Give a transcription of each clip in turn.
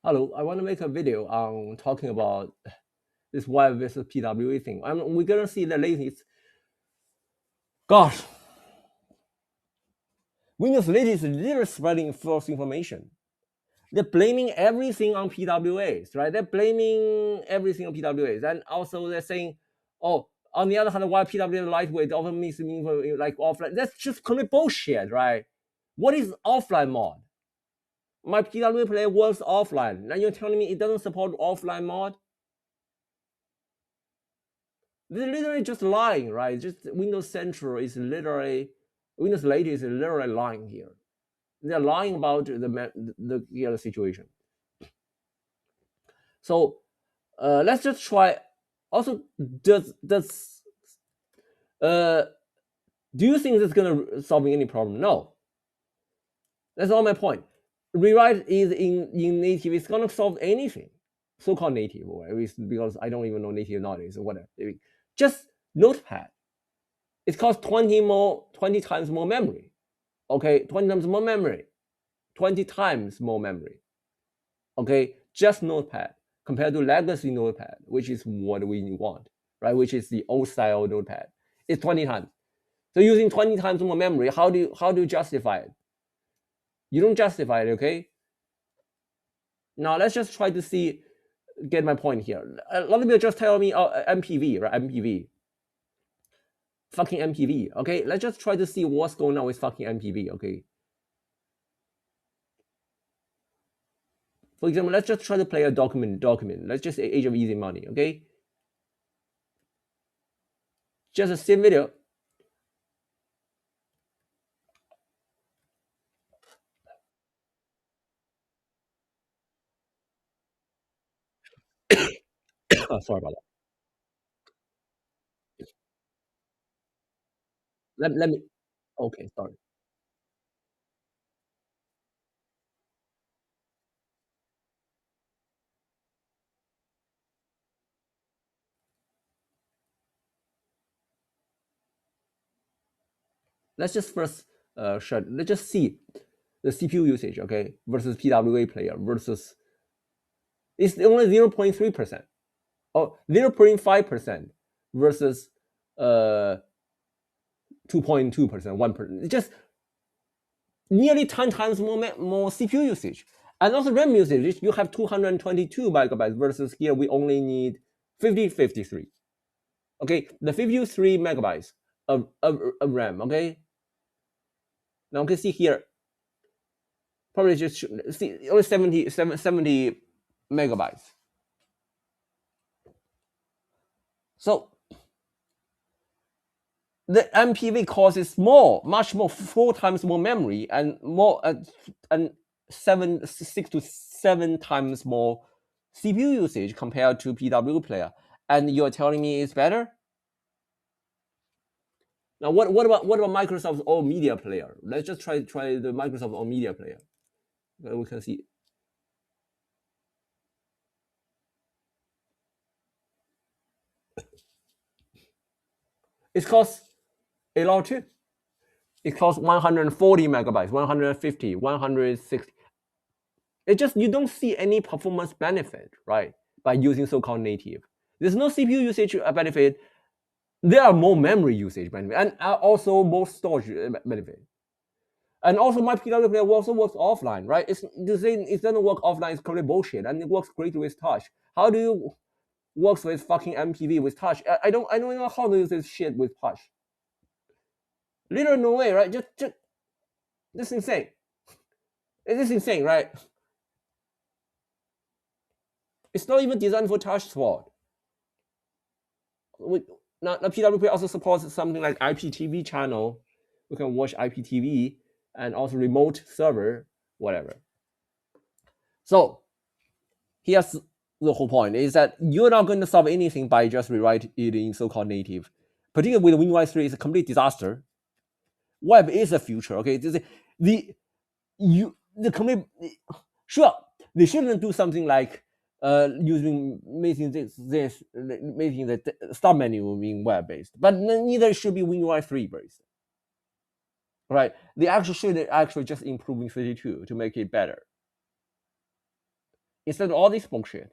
Hello, I want to make a video on talking about this web versus PWA thing. We're gonna see the latest. Gosh, Windows latest is literally spreading false information. They're blaming everything on PWAs, right? They're blaming everything on PWAs, and also they're saying, "Oh, on the other hand, why PWA lightweight often means like offline?" That's just complete bullshit, right? What is offline mod? My PWA player works offline. Now you're telling me it doesn't support offline mod? They're literally just lying, right? Just Windows Central is literally Windows latest is literally lying here. They're lying about the situation. So let's just try. Also, uh, do you think this is gonna solve any problem? No. That's not my point. Rewrite is in native. It's gonna solve anything. So-called native, or at least because I don't even know native nowadays or whatever. Just Notepad. It costs 20 times more memory. Okay, 20 times more memory. 20 times more memory. Okay, just Notepad compared to legacy Notepad, which is what we want, right? Which is the old style Notepad. It's 20 times. So using 20 times more memory, how do you justify it? You don't justify it, okay? Now let's just try to get my point here. A lot of people just tell me, oh, MPV, right? MPV. Fucking MPV, okay? Let's just try to see what's going on with fucking MPV, okay? For example, let's just try to play a document. Let's just say Age of Easy Money, okay? Just a same video. Oh, sorry about that. Let me. Okay, sorry. Let's just first let's just see the CPU usage, okay, versus PWA player versus it's only 0.3% or 0.5% versus 2.2%, 1%. It's just nearly 10 times more CPU usage. And also RAM usage, you have 222 megabytes versus here we only need 53. Okay, the 53 megabytes of RAM, okay? Now you can see here, probably just see only 70 megabytes. So the MPV causes much more, 4 times more memory and more and 6 to 7 times more CPU usage compared to PW player. And you're telling me it's better? Now what about Microsoft's own media player? Let's just try the Microsoft own media player. We can see it costs a lot too. It costs 140 megabytes, 150, 160. It just you don't see any performance benefit, right, by using so-called native. There's no CPU usage benefit. There are more memory usage benefit and also more storage benefit. And also my PW player also works offline, right? It's the same. It doesn't work offline. It's complete bullshit, and it works great with touch. How do you works with fucking MPV with touch? I don't know how to use this shit with touch. Literally no way, right? Just this is insane. It is insane, right? It's not even designed for touch support. Now PWP also supports something like IPTV channel. We can watch IPTV and also remote server, whatever. So here's the whole point: is that you're not going to solve anything by just rewrite it in so-called native. Particularly with WinUI 3, it's a complete disaster. Web is the future. Okay, the complete sure they shouldn't do something like making the start menu being web based, but neither should be WinUI 3 based. Right? They should just improve in 32 to make it better. instead of all this bullshit.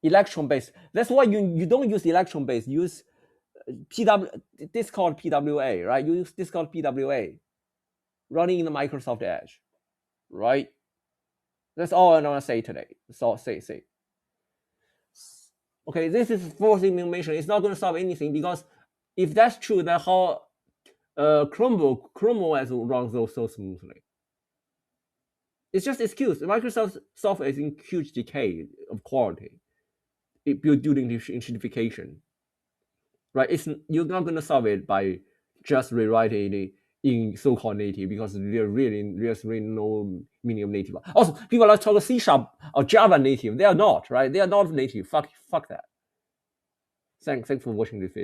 Electron based. That's why you don't use electron based. Use this called PWA, right? You use this called PWA, running in the Microsoft Edge, right? That's all I want to say today. So say. Okay, this is forced elimination. It's not going to solve anything, because if that's true, then how Chrome OS runs those so smoothly? It's just excuse. Microsoft software is in huge decay of quality. It built during the Entification, right? You're not going to solve it by just rewriting it in so-called native, because there's really no meaning of native. Also, people like talk C# or Java native. They are not, right? They are not native. Fuck that. Thanks for watching this video.